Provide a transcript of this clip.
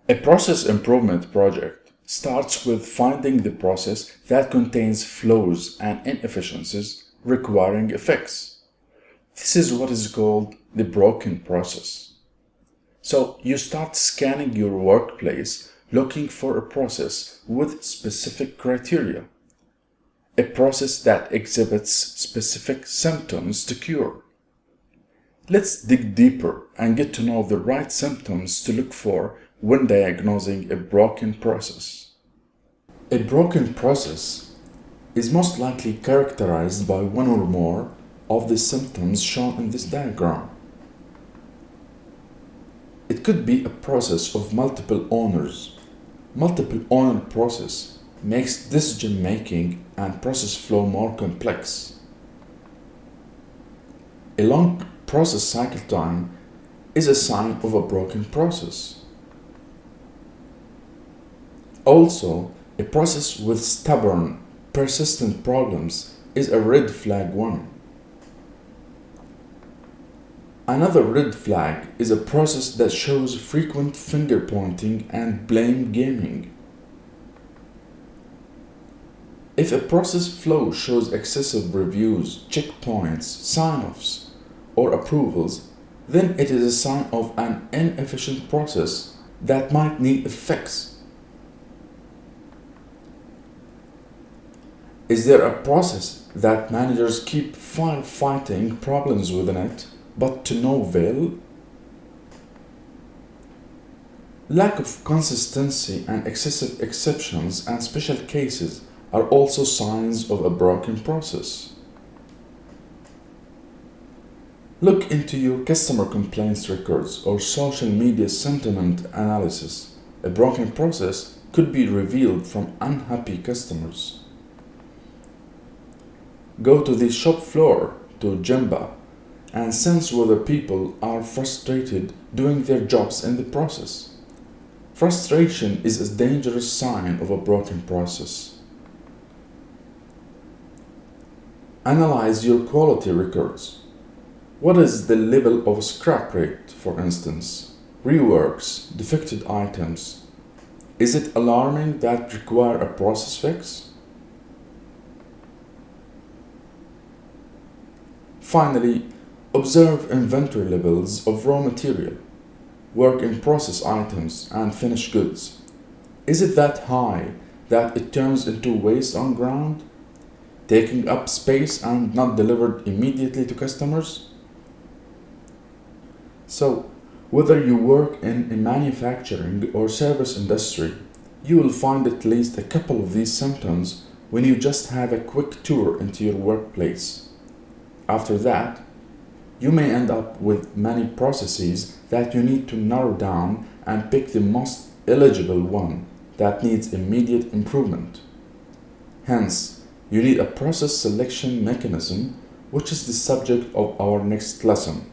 A process improvement project starts with finding the process that contains flaws and inefficiencies requiring a fix. This is what is called the broken process. So you start scanning your workplace looking for a process with specific criteria, a process that exhibits specific symptoms to cure. Let's dig deeper and get to know the right symptoms to look for when diagnosing a broken process. A broken process is most likely characterized by one or more of the symptoms shown in this diagram. It could be a process of multiple owners. Multiple owner process makes decision making and process flow more complex. A long process cycle time is a sign of a broken process. Also, a process with stubborn, persistent problems is a red flag one. Another red flag is a process that shows frequent finger pointing and blame gaming. If a process flow shows excessive reviews, checkpoints, sign-offs, or approvals, then it is a sign of an inefficient process that might need a fix. Is there a process that managers keep firefighting problems within it, but to no avail? Lack of consistency and excessive exceptions and special cases are also signs of a broken process. Look into your customer complaints records or social media sentiment analysis. A broken process could be revealed from unhappy customers. Go to the shop floor, to Gemba, and sense whether people are frustrated doing their jobs in the process. Frustration is a dangerous sign of a broken process. Analyze your quality records. What is the level of scrap rate, for instance? Reworks, defected items. Is it alarming that require a process fix? Finally, observe inventory levels of raw material, work in process items, and finished goods. Is it that high that it turns into waste on ground, taking up space and not delivered immediately to customers? So, whether you work in a manufacturing or service industry, you will find at least a couple of these symptoms when you just have a quick tour into your workplace. After that, you may end up with many processes that you need to narrow down and pick the most eligible one that needs immediate improvement. Hence, you need a process selection mechanism, which is the subject of our next lesson.